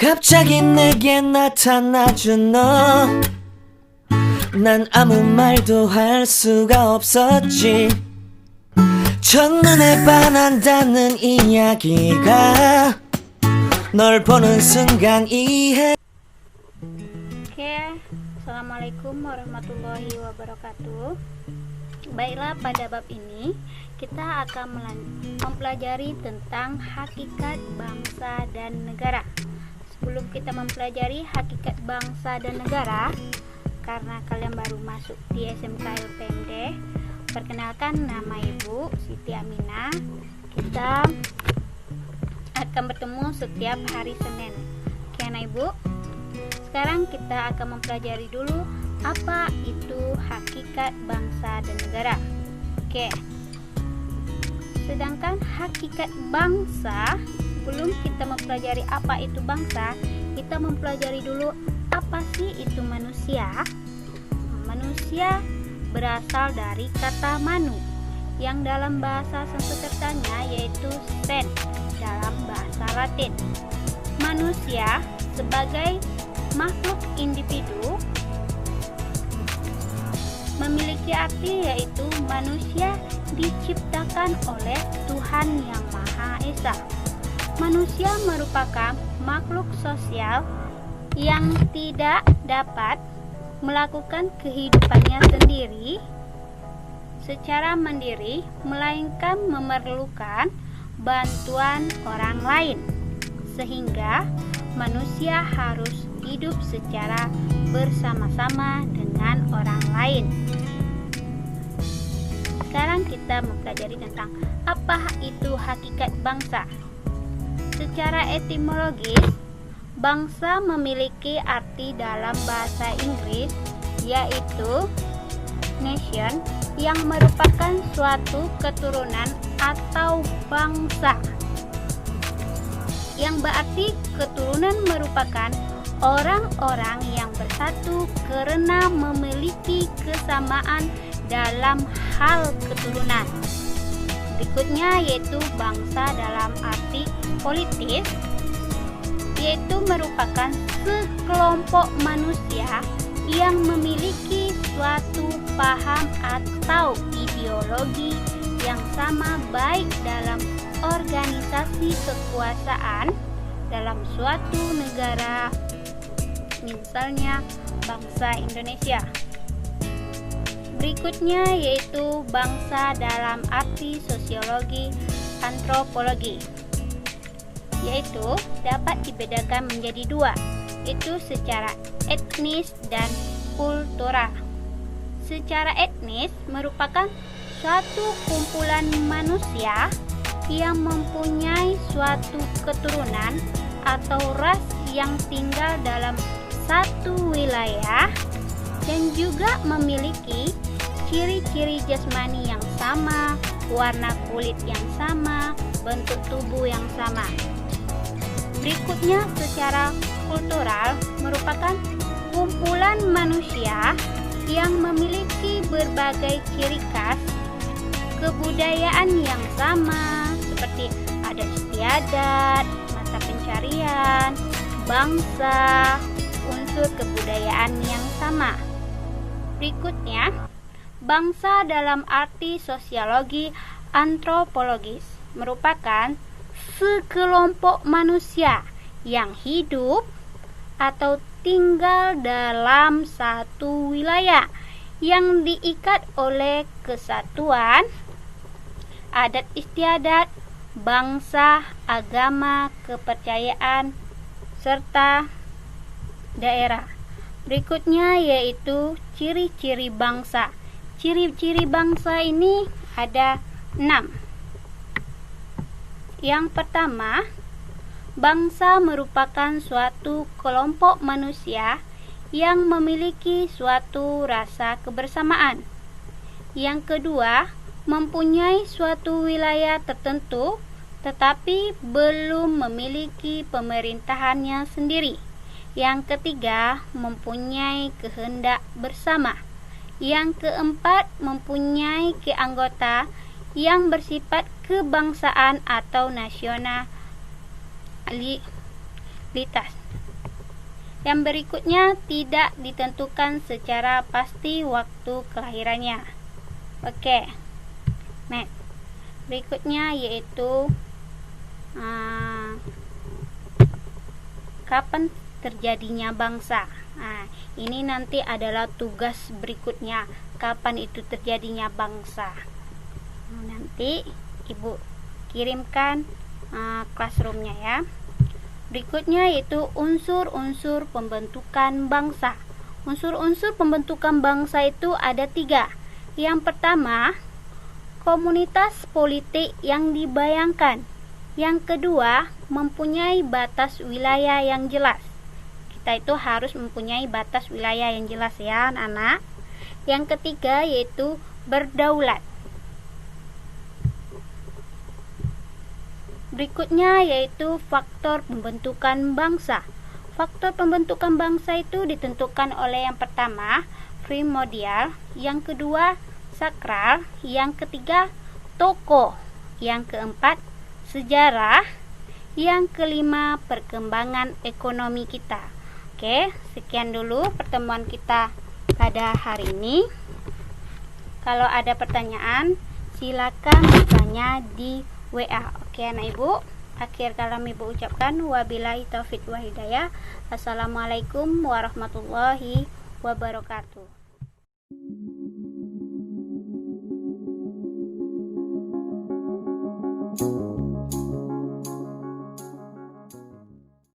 갑자기 내게 나타나준 너, 난 아무 말도 할 수가 없었지. 첫눈에 반한다는 이야기가 널 보는 순간 이해. Oke, Assalamualaikum warahmatullahi wabarakatuh. Baiklah, pada bab ini kita akan mempelajari tentang hakikat bangsa dan negara. Sebelum kita mempelajari hakikat bangsa dan negara, karena kalian baru masuk di SMK LPMD, perkenalkan, nama Ibu Siti Aminah. Kita akan bertemu setiap hari Senin. Oke, nah Ibu, sekarang kita akan mempelajari dulu apa itu hakikat bangsa dan negara. Oke, sedangkan hakikat bangsa, sebelum kita mempelajari apa itu bangsa, kita mempelajari dulu apa sih itu manusia. Manusia berasal dari kata manu, yang dalam bahasa Sanskertanya yaitu sen dalam bahasa Latin. Manusia sebagai makhluk individu memiliki arti yaitu manusia diciptakan oleh Tuhan Yang Maha Esa. Manusia merupakan makhluk sosial yang tidak dapat melakukan kehidupannya sendiri secara mandiri, melainkan memerlukan bantuan orang lain, sehingga manusia harus hidup secara bersama-sama dengan orang lain. Sekarang kita mempelajari tentang apa itu hakikat bangsa. Secara etimologis, bangsa memiliki arti dalam bahasa Inggris yaitu nation, yang merupakan suatu keturunan atau bangsa, yang berarti keturunan merupakan orang-orang yang bersatu karena memiliki kesamaan dalam hal keturunan. Berikutnya yaitu bangsa dalam arti politis, yaitu merupakan sekelompok manusia yang memiliki suatu paham atau ideologi yang sama, baik dalam organisasi kekuasaan dalam suatu negara, misalnya bangsa Indonesia. Berikutnya yaitu bangsa dalam arti sosiologi antropologi, yaitu dapat dibedakan menjadi dua, yaitu secara etnis dan kultural. Secara etnis merupakan suatu kumpulan manusia yang mempunyai suatu keturunan atau ras yang tinggal dalam satu wilayah dan juga memiliki ciri-ciri jasmani yang sama, warna kulit yang sama, bentuk tubuh yang sama. Berikutnya secara kultural merupakan kumpulan manusia yang memiliki berbagai ciri khas kebudayaan yang sama, seperti adat istiadat, mata pencarian, bangsa, unsur kebudayaan yang sama. Berikutnya, bangsa dalam arti sosiologi antropologis merupakan sekelompok manusia yang hidup atau tinggal dalam satu wilayah yang diikat oleh kesatuan, adat istiadat, bangsa, agama, kepercayaan, serta daerah. Berikutnya yaitu ciri-ciri bangsa. Ciri-ciri bangsa ini ada 6. Yang pertama, bangsa merupakan suatu kelompok manusia yang memiliki suatu rasa kebersamaan. Yang kedua, mempunyai suatu wilayah tertentu tetapi belum memiliki pemerintahannya sendiri. Yang ketiga, mempunyai kehendak bersama. Yang keempat, mempunyai keanggota yang bersifat kebangsaan atau nasionalitas. Yang berikutnya tidak ditentukan secara pasti waktu kelahirannya. Oke. Next. Berikutnya yaitu kapan terjadinya bangsa. Nah, ini nanti adalah tugas berikutnya. Kapan itu terjadinya bangsa? Nanti Ibu kirimkan classroomnya ya. Berikutnya yaitu unsur-unsur pembentukan bangsa. Unsur-unsur pembentukan bangsa itu ada 3. Yang pertama, komunitas politik yang dibayangkan. Yang kedua, mempunyai batas wilayah yang jelas. Kita itu harus mempunyai batas wilayah yang jelas ya anak-anak. Yang ketiga yaitu berdaulat. Berikutnya yaitu faktor pembentukan bangsa. Faktor pembentukan bangsa itu ditentukan oleh yang pertama, primordial, yang kedua, sakral, yang ketiga, tokoh, yang keempat, sejarah, yang kelima, perkembangan ekonomi kita. Oke, sekian dulu pertemuan kita pada hari ini. Kalau ada pertanyaan, silakan bertanya di WA. Oke anak ibu, akhir kalam ibu ucapkan wabillahi taufik wa hidayah. Assalamualaikum warahmatullahi wabarakatuh.